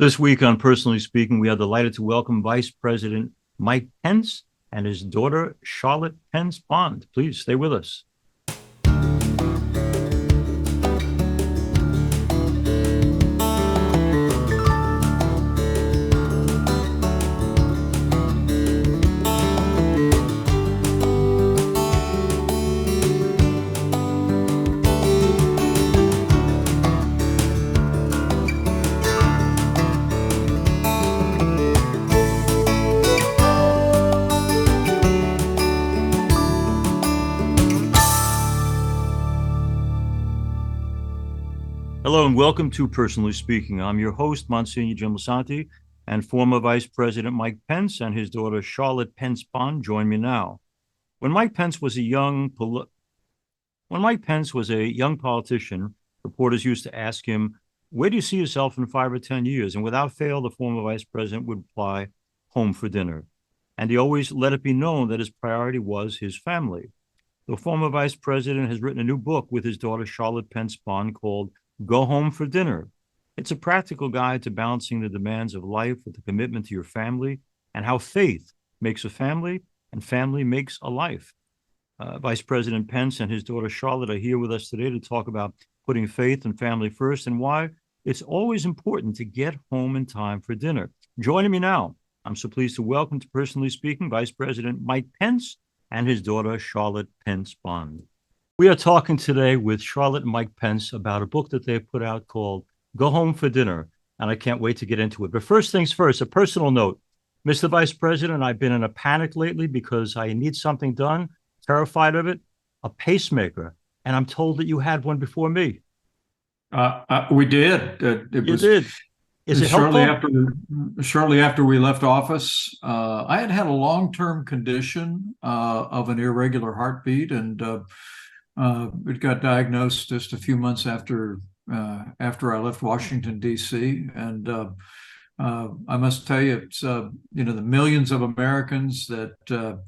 This week on Personally Speaking, we are delighted to welcome Vice President Mike Pence and his daughter, Charlotte Pence Bond. Please stay with us. Hello and welcome to Personally Speaking. I'm your host, Msgr Jim Lisante, and former Vice President Mike Pence and his daughter Charlotte Pence Bond join me now. When Mike Pence was a young politician, reporters used to ask him, "Where do you see yourself in 5 or 10 years?" And without fail, the former vice president would reply, "Home for dinner." And he always let it be known that his priority was his family. The former vice president has written a new book with his daughter Charlotte Pence Bond called Go Home for Dinner. It's a practical guide to balancing the demands of life with the commitment to your family and how faith makes a family and family makes a life. Vice President Pence and his daughter Charlotte are here with us today to talk about putting faith and family first and why it's always important to get home in time for dinner. Joining me now, I'm so pleased to welcome to Personally Speaking Vice President Mike Pence and his daughter Charlotte Pence Bond. We are talking today with Charlotte and Mike Pence about a book that they've put out called Go Home for Dinner, and I can't wait to get into it. But first things first, a personal note. Mr. Vice President, I've been in a panic lately because I need something done, terrified of it, a pacemaker, and I'm told that you had one before me. We did. You did. Is it helpful? Shortly after we left office, I had had a long-term condition of an irregular heartbeat, and it got diagnosed just a few months after I left Washington, D.C. And I must tell you, it's the millions of Americans that have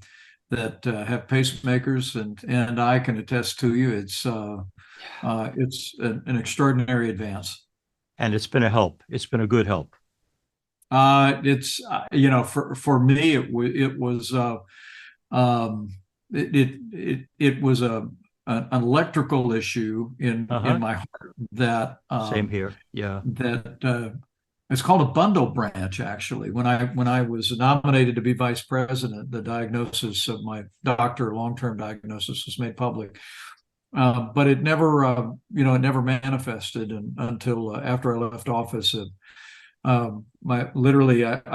pacemakers, and I can attest to you, it's an extraordinary advance. And it's been a help. It's been a good help. It's for me it was an electrical issue in my heart that same here. Yeah. That it's called a bundle branch, actually. When I was nominated to be vice president, the diagnosis of my doctor, long-term diagnosis, was made public. But it never manifested until after I left office. I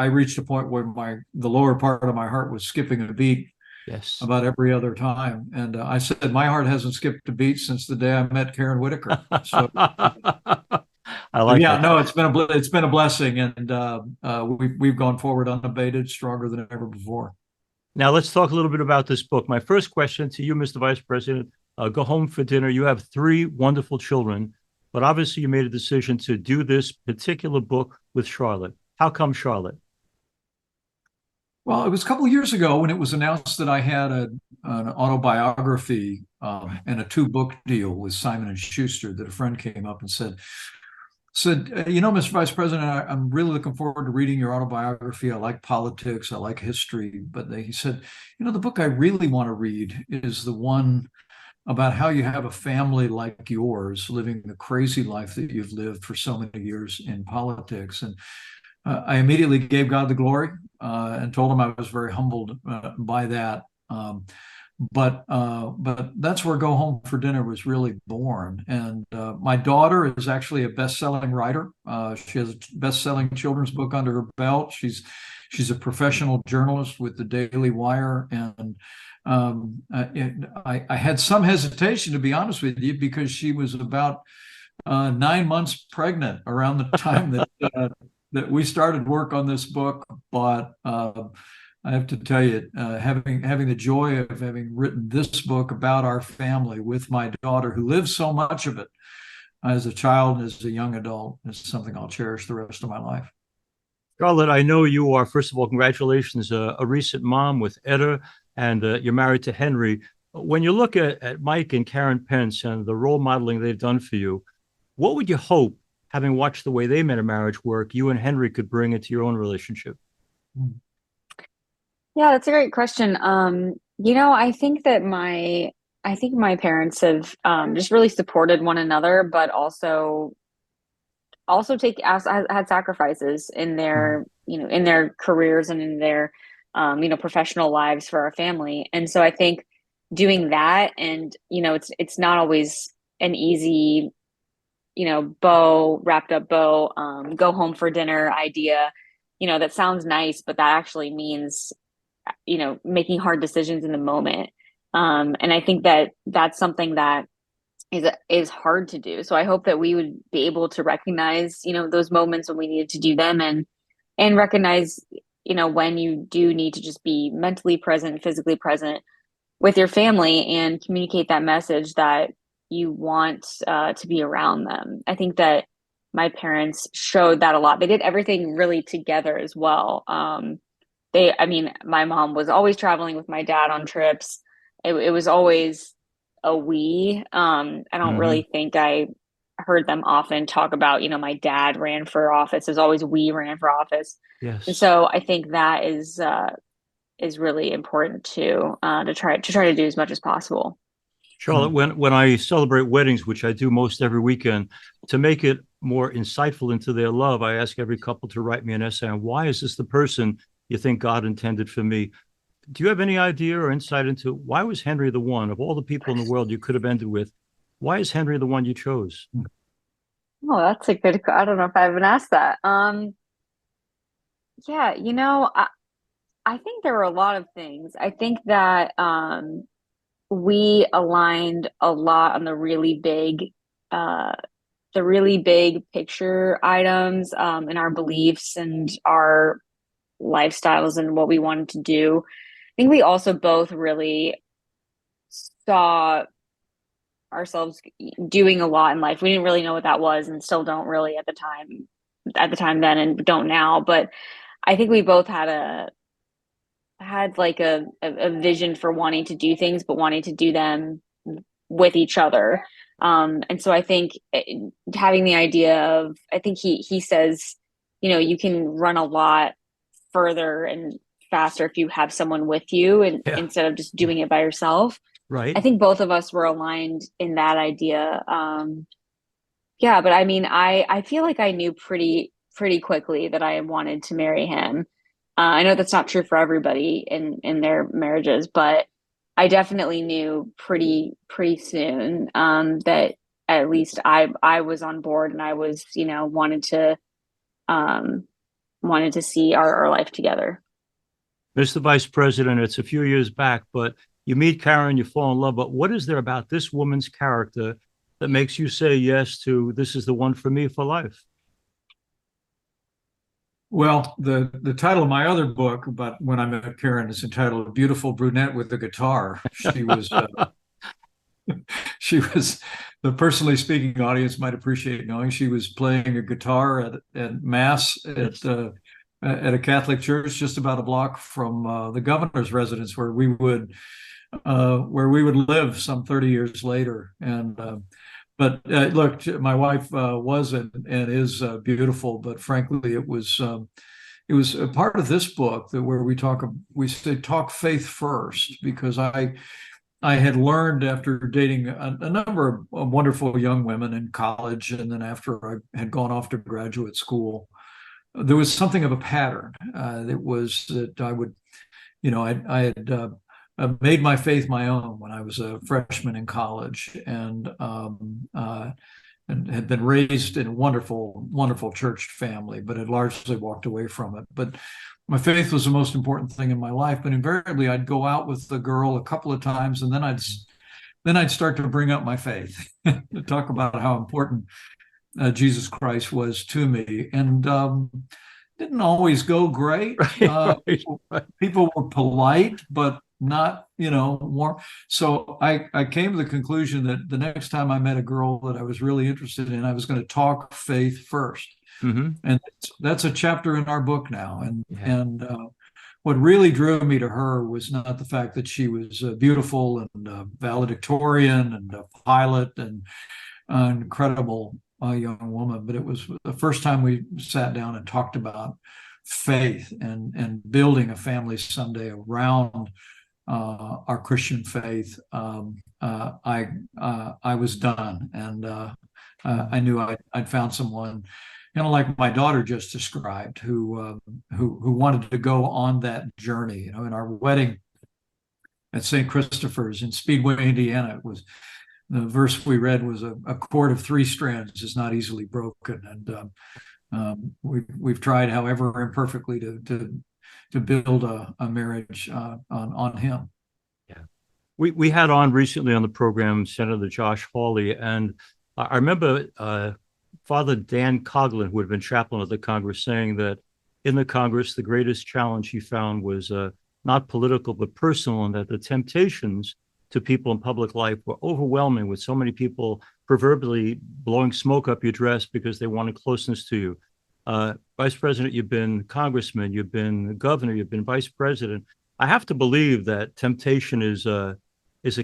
reached a point where the lower part of my heart was skipping a beat. Yes. About every other time. And I said, my heart hasn't skipped a beat since the day I met Karen Whitaker. So I like that. No, it's been a blessing. And we've gone forward unabated, stronger than ever before. Now let's talk a little bit about this book. My first question to you, Mr. Vice President, Go Home for Dinner. You have 3 wonderful children, but obviously you made a decision to do this particular book with Charlotte. How come Charlotte? Well, it was a couple of years ago when it was announced that I had an autobiography and a 2-book deal with Simon & Schuster, that a friend came up and said, Mr. Vice President, I'm really looking forward to reading your autobiography. I like politics. I like history. But he said, the book I really want to read is the one about how you have a family like yours living the crazy life that you've lived for so many years in politics. And I immediately gave God the glory and told him I was very humbled by that. But that's where Go Home for Dinner was really born. And my daughter is actually a best-selling writer. She has a best-selling children's book under her belt. She's a professional journalist with the Daily Wire. And I had some hesitation, to be honest with you, because she was about 9 months pregnant around the time that we started work on this book. But I have to tell you, having the joy of having written this book about our family with my daughter, who lived so much of it as a child and as a young adult, is something I'll cherish the rest of my life. Charlotte, I know you are, first of all, congratulations, a recent mom with Etta, and you're married to Henry. When you look at Mike and Karen Pence and the role modeling they've done for you, what would you hope having watched the way they met in marriage work, you and Henry could bring into your own relationship? Yeah, that's a great question. I think my parents have just really supported one another, but also take as had sacrifices in Mhm. their, in their careers and in their professional lives for our family. And so I think doing that, and it's not always an easy, wrapped up bow, go home for dinner idea. That sounds nice, but that actually means making hard decisions in the moment. And I think that that's something that is hard to do. So I hope that we would be able to recognize, those moments when we needed to do them, and recognize, when you do need to just be mentally present, physically present with your family, and communicate that message that you want to be around them. I think that my parents showed that a lot. They did everything really together as well. I mean, my mom was always traveling with my dad on trips. It was always a we. I don't Mm-hmm. really think I heard them often talk about, my dad ran for office. It was always we ran for office. And Yes. so I think that is really important too, to try to do as much as possible. Charlotte, when I celebrate weddings, which I do most every weekend, to make it more insightful into their love, I ask every couple to write me an essay on why is this the person you think God intended for me? Do you have any idea or insight into why was Henry the one of all the people in the world you could have ended with? Why is Henry the one you chose? Oh, that's a good. I don't know if I haven't asked that. Yeah, I think there were a lot of things. I think that we aligned a lot on uh, the really big picture items, in our beliefs and our lifestyles and what we wanted to do. I think we also both really saw ourselves doing a lot in life. We didn't really know what that was, and still don't really at the time then, and don't now. But I think we both had like a vision for wanting to do things, but wanting to do them with each other. And so I think having the idea of, I think he says, you can run a lot further and faster if you have someone with you, and Yeah, instead of just doing it by yourself. I right. think both of us were aligned in that idea. Yeah, but I mean, I feel like I knew pretty quickly that I wanted to marry him. I know that's not true for everybody in their marriages, but I definitely knew pretty soon, that at least I was on board, and I was, um, wanted to see our life together. Mr. Vice President, it's a few years back, but you meet Karen, you fall in love. But what is there about this woman's character that makes you say yes to this is the one for me for life? Well, the title of my other book about when I met Karen is entitled "Beautiful Brunette with a Guitar." She was the personally speaking audience might appreciate knowing she was playing a guitar at mass Yes. at a Catholic church just about a block from the governor's residence where we would live some 30 years later. And but look, my wife was and is beautiful, but frankly, it was a part of this book that where we say talk faith first, because I had learned after dating a number of wonderful young women in college, and then after I had gone off to graduate school, there was something of a pattern. That was that I would, I had made my faith my own when I was a freshman in college, and had been raised in a wonderful, wonderful church family, but had largely walked away from it. But my faith was the most important thing in my life. But invariably, I'd go out with the girl a couple of times, and then I'd start to bring up my faith, to talk about how important Jesus Christ was to me, and didn't always go great. Right, right, right. People were polite, but not, warm. So I came to the conclusion that the next time I met a girl that I was really interested in, I was going to talk faith first. Mm-hmm. And that's a chapter in our book now. Yeah. And what really drew me to her was not the fact that she was beautiful and valedictorian and a pilot and incredible a young woman, but it was the first time we sat down and talked about faith and building a family someday around our Christian faith. I was done, and I knew I'd found someone, kind of like my daughter just described, who wanted to go on that journey. You know, in our wedding at St. Christopher's in Speedway, Indiana, it was the verse we read was a cord of three strands is not easily broken, and we've tried, however imperfectly, to build a marriage on him. Yeah, we had on recently on the program Senator Josh Hawley, and I remember Father Dan Coughlin, who had been chaplain of the Congress, saying that in the Congress the greatest challenge he found was not political but personal, and that the temptations to people in public life were overwhelming, with so many people proverbially blowing smoke up your dress because they wanted closeness to you. Vice President, you've been congressman, you've been governor, you've been vice president. I have to believe that temptation is a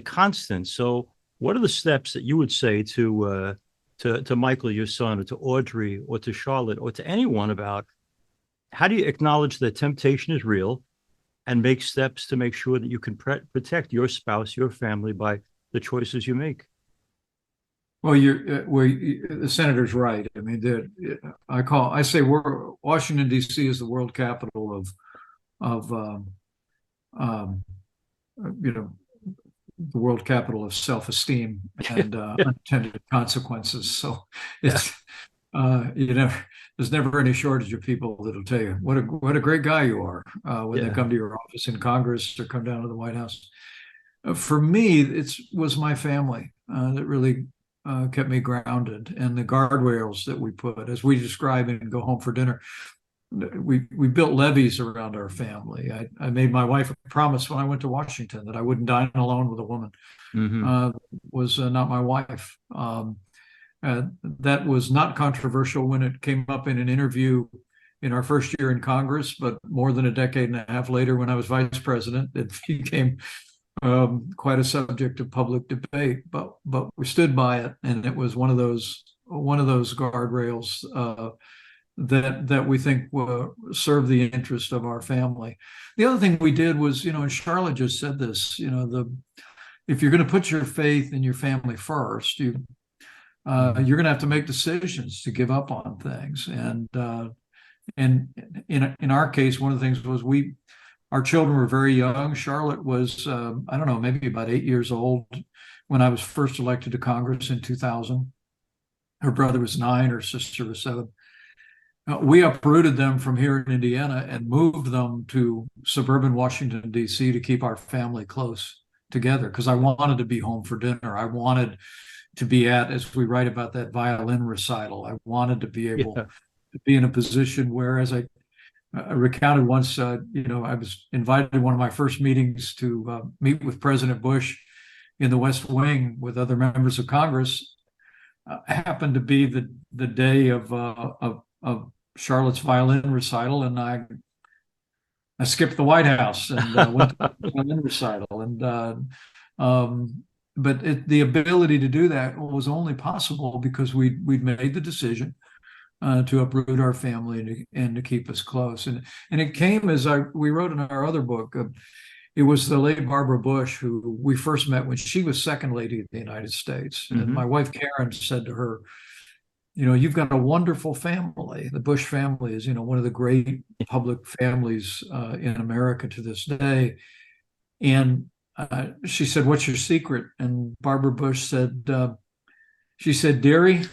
constant. So what are the steps that you would say to Michael, your son, or to Audrey, or to Charlotte, or to anyone about how do you acknowledge that temptation is real and make steps to make sure that you can protect your spouse, your family, by the choices you make? Well, the senator's right. I mean, I say Washington D.C. is the world capital of the world capital of self-esteem and unintended consequences. So it's there's never any shortage of people that'll tell you what a great guy you are when they come to your office in Congress or come down to the White House. For me, it was my family that really kept me grounded, and the guardrails that we put, as we describe in Go Home for Dinner. We built levees around our family. I made my wife a promise when I went to Washington that I wouldn't dine alone with a woman. Was not my wife. That was not controversial when it came up in an interview in our first year in Congress, but more than a decade and a half later, when I was vice president, it became quite a subject of public debate. But we stood by it, and it was one of those guardrails that we think will serve the interest of our family. The other thing we did was, and Charlotte just said this, if you're going to put your faith in your family first, you're going to have to make decisions to give up on things. And in our case, one of the things was our children were very young. Charlotte was, I don't know, maybe about 8 years old when I was first elected to Congress in 2000. Her brother was 9, her sister was 7. We uprooted them from here in Indiana and moved them to suburban Washington, D.C. to keep our family close together, because I wanted to be home for dinner. I wanted to be as we write about that violin recital, I wanted to be able to be in a position where, as I recounted once, I was invited to one of my first meetings to meet with President Bush in the West Wing with other members of Congress. Happened to be the day of Charlotte's violin recital, and I skipped the White House and went to the violin recital. And but the ability to do that was only possible because we'd made the decision to uproot our family and to keep us close. And it came as we wrote in our other book. It was the late Barbara Bush who we first met when she was second lady of the United States. And my wife Karen said to her, you've got a wonderful family. The Bush family is, one of the great public families in America to this day. And she said, "What's your secret?" And Barbara Bush said, she said, "Dearie,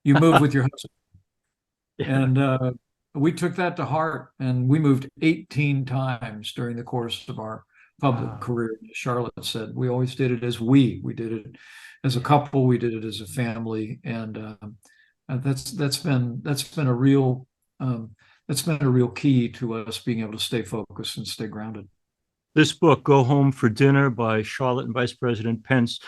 you move with your husband." And we took that to heart, and we moved 18 times during the course of our public career. Charlotte said, we always did it as we did it as a couple, we did it as a family. And that's been a real key to us being able to stay focused and stay grounded. This book, Go Home for Dinner, by Charlotte and Vice President Pence,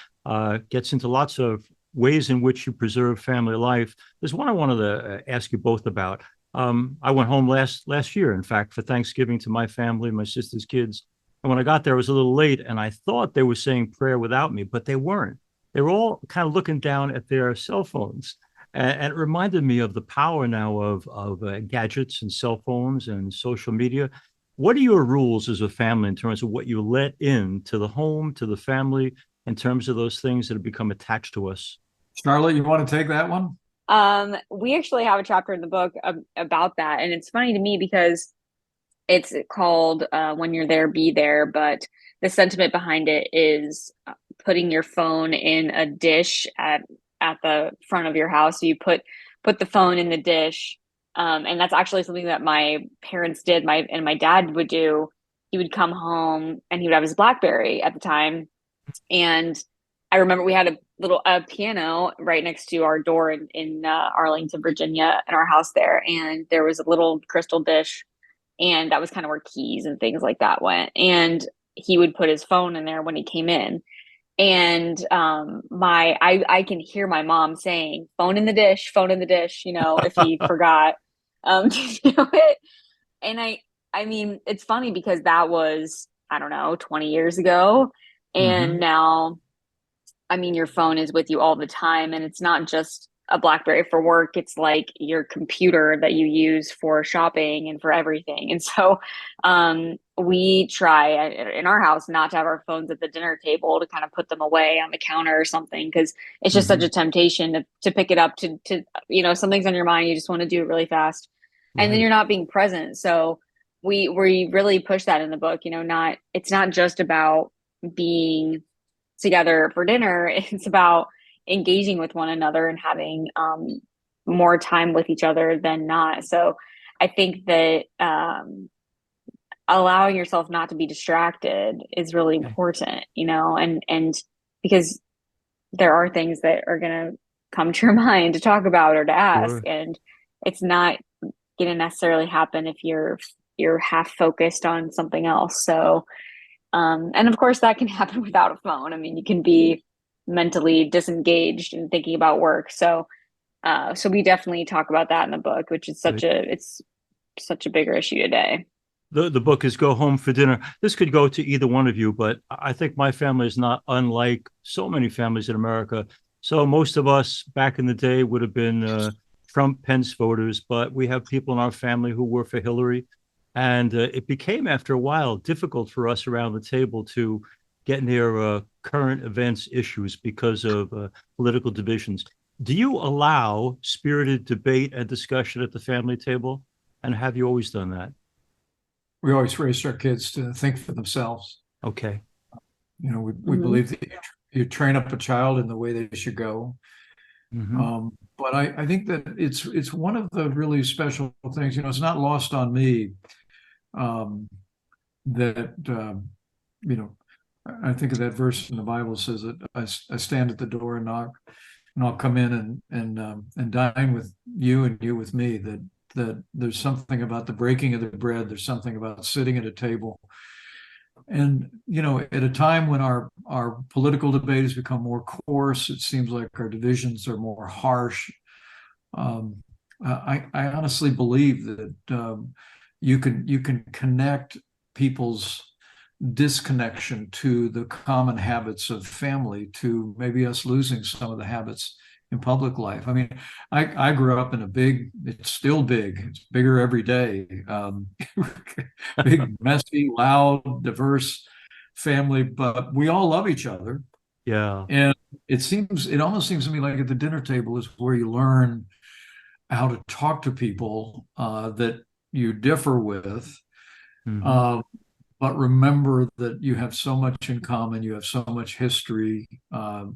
gets into lots of ways in which you preserve family life. There's one I wanted to ask you both about. I went home last year, in fact, for Thanksgiving to my family, my sister's kids. And when I got there, it was a little late, and I thought they were saying prayer without me, but they weren't. They were all kind of looking down at their cell phones. And it reminded me of the power now of gadgets and cell phones and social media. What are your rules as a family in terms of what you let in to the home, to the family, in terms of those things that have become attached to us? Charlotte, you want to take that one? We actually have a chapter in the book about that, and it's funny to me because it's called "When You're There, Be There," but the sentiment behind it is putting your phone in a dish at the front of your house. So you put the phone in the dish, and that's actually something that my parents did. My dad would do. He would come home and he would have his BlackBerry at the time, and I remember we had a piano right next to our door in Arlington, Virginia, in our house there, and there was a little crystal dish, and that was kind of where keys and things like that went. And he would put his phone in there when he came in, and I can hear my mom saying, phone in the dish," if he forgot to do it. And I mean, it's funny because that was, I don't know, 20 years ago. And Mm-hmm. now, I mean, your phone is with you all the time, and it's not just a BlackBerry for work. It's like your computer that you use for shopping and for everything. And so, we try in our house not to have our phones at the dinner table, to kind of put them away on the counter or something, because it's just such Mm-hmm. a temptation to pick it up to something's on your mind, you just want to do it really fast, and then Right. you're not being present. So we really push that in the book. It's not just about being together for dinner. It's about engaging with one another and having more time with each other than not. So I think that allowing yourself not to be distracted is really Okay. important, and because there are things that are going to come to your mind to talk about or to ask, Sure. and it's not going to necessarily happen if you're half focused on something else. So and of course, that can happen without a phone. I mean, you can be mentally disengaged and thinking about work. So we definitely talk about that in the book, which is Good. it's such a bigger issue today. The book is Go Home for Dinner. This could go to either one of you, but I think my family is not unlike so many families in America. So most of us back in the day would have been Trump Pence voters, but we have people in our family who were for Hillary. And it became, after a while, difficult for us around the table to get near current events issues because of political divisions. Do you allow spirited debate and discussion at the family table? And have you always done that? We always raised our kids to think for themselves. Okay. We Mhm. believe that you train up a child in the way they should go. Hmm. But I think that it's one of the really special things. It's not lost on me um, that you know I think of that verse in the Bible says that I stand at the door and knock, and I'll come in and dine with you and you with me. That there's something about the breaking of the bread. There's something about sitting at a table. And at a time when our political debate has become more coarse, it seems like our divisions are more harsh. Um, I honestly believe that you can connect people's disconnection to the common habits of family to maybe us losing some of the habits in public life. I mean, I grew up in a big, it's still big, it's bigger every day, big, messy, loud, diverse family, but we all love each other. Yeah. And it almost seems to me like at the dinner table is where you learn how to talk to people that you differ with. Hmm. Uh, but remember that you have so much in common, you have so much history and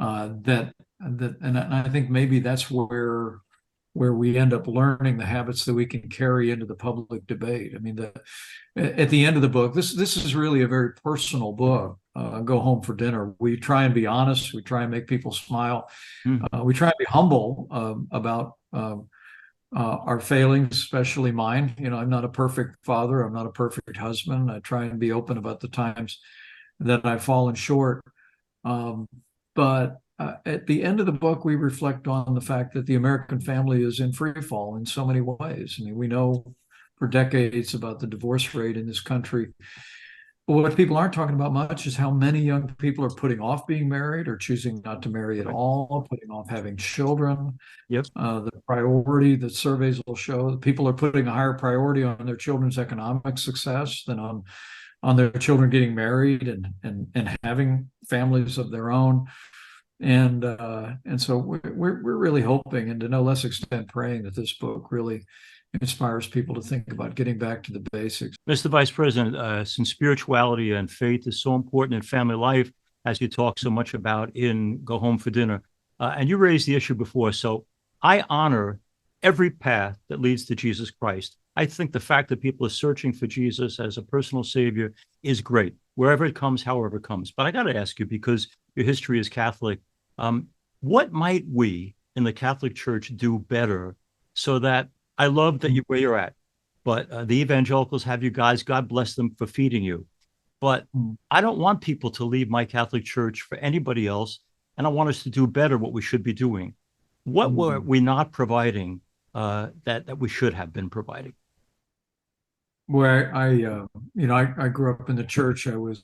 I think maybe that's where we end up learning the habits that we can carry into the public debate. I mean, at the end of the book, this is really a very personal book. Go Home for Dinner. We try and be honest. We try and make people smile. Hmm. We try and be humble about our failings, especially mine. I'm not a perfect father. I'm not a perfect husband. I try and be open about the times that I've fallen short. But at the end of the book, we reflect on the fact that the American family is in free fall in so many ways. I mean, we know for decades about the divorce rate in this country. what people aren't talking about much is how many young people are putting off being married or choosing not to marry at Right. all, putting off having children. Yep. The priority that surveys will show that people are putting a higher priority on their children's economic success than on their children getting married and having families of their own. And so we're really hoping, and to no less extent praying, that this book really inspires people to think about getting back to the basics. Mr. Vice President, since spirituality and faith is so important in family life, as you talk so much about in Go Home for Dinner, and you raised the issue before, so I honor every path that leads to Jesus Christ. I think the fact that people are searching for Jesus as a personal savior is great, wherever it comes, however it comes. But I got to ask you, because your history is Catholic, what might we in the Catholic Church do better so that I love that where you're at, but the evangelicals have you guys, God bless them for feeding you. But I don't want people to leave my Catholic Church for anybody else. And I want us to do better what we should be doing. What were we not providing that we should have been providing? Where I grew up in the church. I was,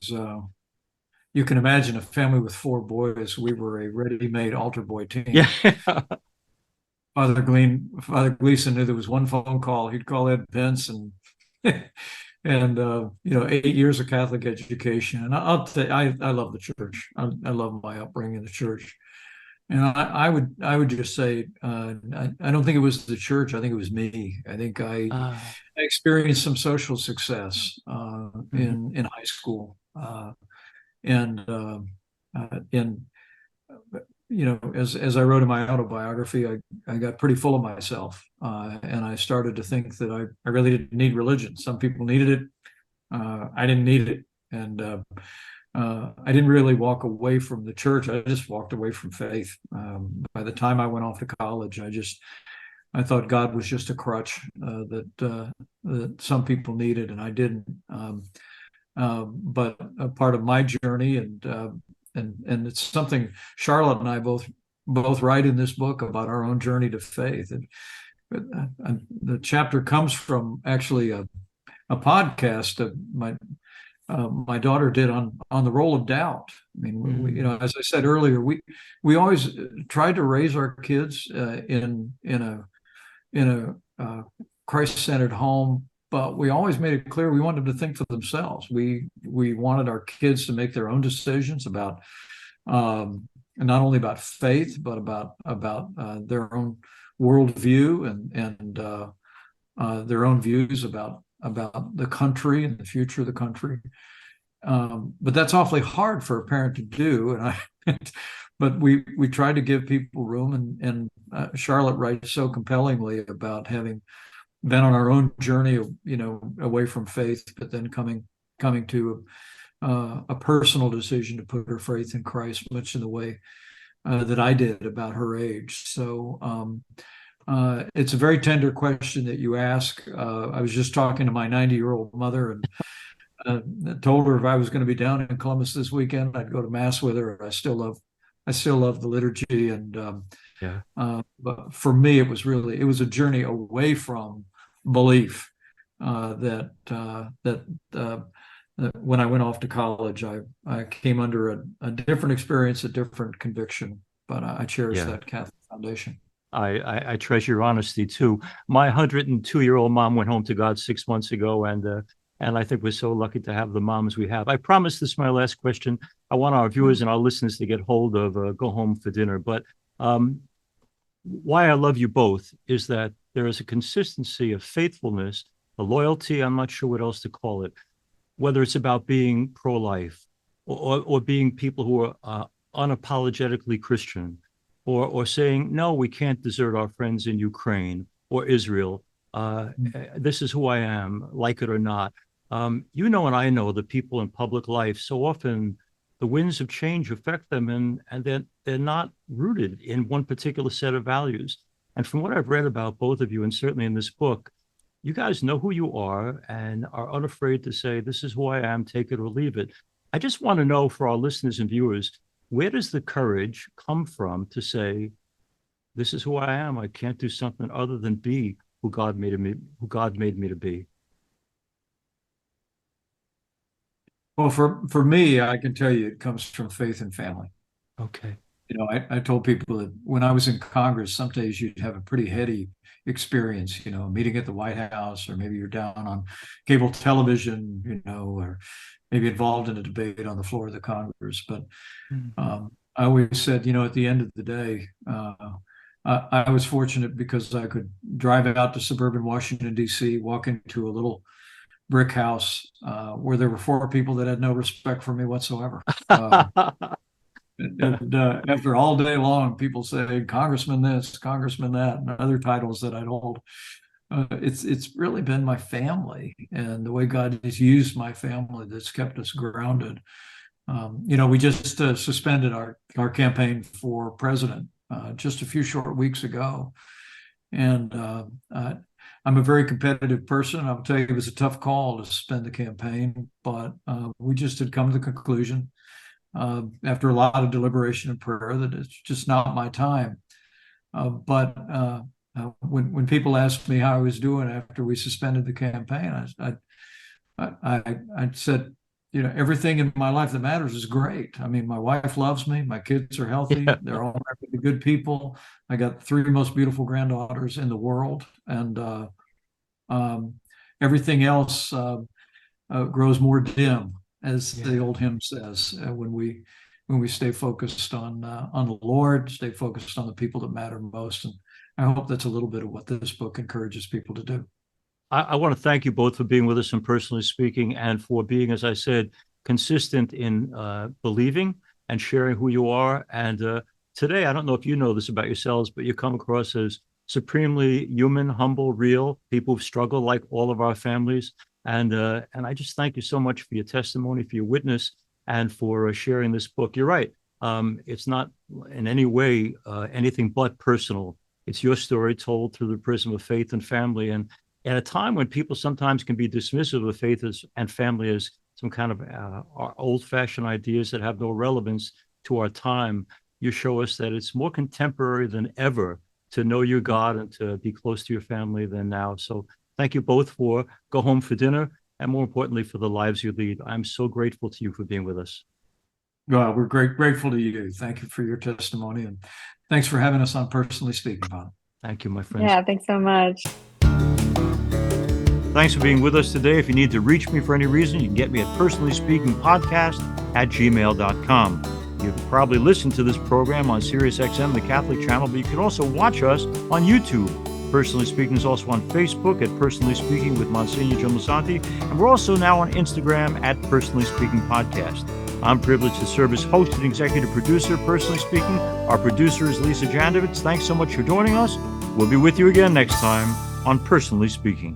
you can imagine a family with 4 boys. We were a ready-made altar boy team. Yeah. Father Gleason knew there was one phone call. He'd call Ed Pence and 8 years of Catholic education. And I love the church. I love my upbringing in the church. And I would just say, I don't think it was the church. I think it was me. I think I experienced some social success in high school, as I wrote in my autobiography, I got pretty full of myself, and I started to think that I really didn't need religion. Some people needed it. I didn't need it, and I didn't really walk away from the church. I just walked away from faith. By the time I went off to college, I thought God was just a crutch that some people needed, and I didn't. But a part of my journey, and it's something Charlotte and I both write in this book about our own journey to faith. And the chapter comes from actually a podcast of my daughter did on the role of doubt. I mean, as I said earlier, we always tried to raise our kids in a Christ-centered home, but we always made it clear we wanted them to think for themselves. We wanted our kids to make their own decisions about not only about faith, but about their own worldview and their own views about the country and the future of the country. But that's awfully hard for a parent to do. But we tried to give people room, and Charlotte writes so compellingly about having been on our own journey, away from faith, but then coming to a personal decision to put her faith in Christ, much in the way that I did about her age. So it's a very tender question that you ask. I was just talking to my 90-year-old mother and told her if I was going to be down in Columbus this weekend, I'd go to Mass with her. I still love the liturgy, and but for me, it was a journey away from belief. That when I went off to college, I came under a different experience, a different conviction, but I cherish that Catholic foundation. I treasure your honesty too. My 102-year-old mom went home to God 6 months ago, and I think we're so lucky to have the moms we have. I promise this is my last question. I want our viewers and our listeners to get hold of Go Home for Dinner. But why I love you both is that there is a consistency of faithfulness, a loyalty, I'm not sure what else to call it, whether it's about being pro-life or being people who are unapologetically Christian, or saying, no, we can't desert our friends in Ukraine or Israel. This is who I am, like it or not. And I know the people in public life, so often the winds of change affect them, and they're not rooted in one particular set of values. And from what I've read about both of you, and certainly in this book, you guys know who you are and are unafraid to say, this is who I am, take it or leave it. I just want to know, for our listeners and viewers, where does the courage come from to say, this is who I am, I can't do something other than be who God made me to be? Well, for me, I can tell you it comes from faith and family. Okay. I told people that when I was in Congress, some days you'd have a pretty heady experience, a meeting at the White House, or maybe you're down on cable television, or maybe involved in a debate on the floor of the Congress. But I always said, at the end of the day, I was fortunate because I could drive out to suburban Washington, D.C., walk into a little brick house where there were 4 people that had no respect for me whatsoever. And after all day long, people say Congressman this, Congressman that, and other titles that I'd hold. It's really been my family and the way God has used my family that's kept us grounded. We just suspended our campaign for president just a few short weeks ago. And I'm a very competitive person. I'll tell you, it was a tough call to suspend the campaign, but we just had come to the conclusion after a lot of deliberation and prayer that it's just not my time. But when people asked me how I was doing after we suspended the campaign, I said, everything in my life that matters is great. I mean, my wife loves me. My kids are healthy. Yeah. They're all married to good people. I got 3 most beautiful granddaughters in the world. And everything else grows more dim, as the old hymn says, when we stay focused on the Lord, stay focused on the people that matter most. And I hope that's a little bit of what this book encourages people to do. I want to thank you both for being with us and Personally Speaking, and for being, as I said, consistent in believing and sharing who you are. And today, I don't know if you know this about yourselves, but you come across as supremely human, humble, real people who've struggled like all of our families. And I just thank you so much for your testimony, for your witness, and for sharing this book. You're right. It's not in any way anything but personal. It's your story told through the prism of faith and family. And at a time when people sometimes can be dismissive of faith and family as some kind of old-fashioned ideas that have no relevance to our time, you show us that it's more contemporary than ever to know your God and to be close to your family than now. So thank you both for Go Home for Dinner, and more importantly, for the lives you lead. I'm so grateful to you for being with us. Well, we're grateful to you. Thank you for your testimony, and thanks for having us on Personally Speaking, Bob. Thank you, my friends. Yeah, thanks so much. Thanks for being with us today. If you need to reach me for any reason, you can get me at personallyspeakingpodcast@gmail.com. You can probably listen to this program on SiriusXM, the Catholic channel, but you can also watch us on YouTube. Personally Speaking is also on Facebook at Personally Speaking with Monsignor Jim Lisante, and we're also now on Instagram at Personally Speaking Podcast. I'm privileged to serve as host and executive producer, Personally Speaking. Our producer is Lisa Jandovitz. Thanks so much for joining us. We'll be with you again next time on Personally Speaking.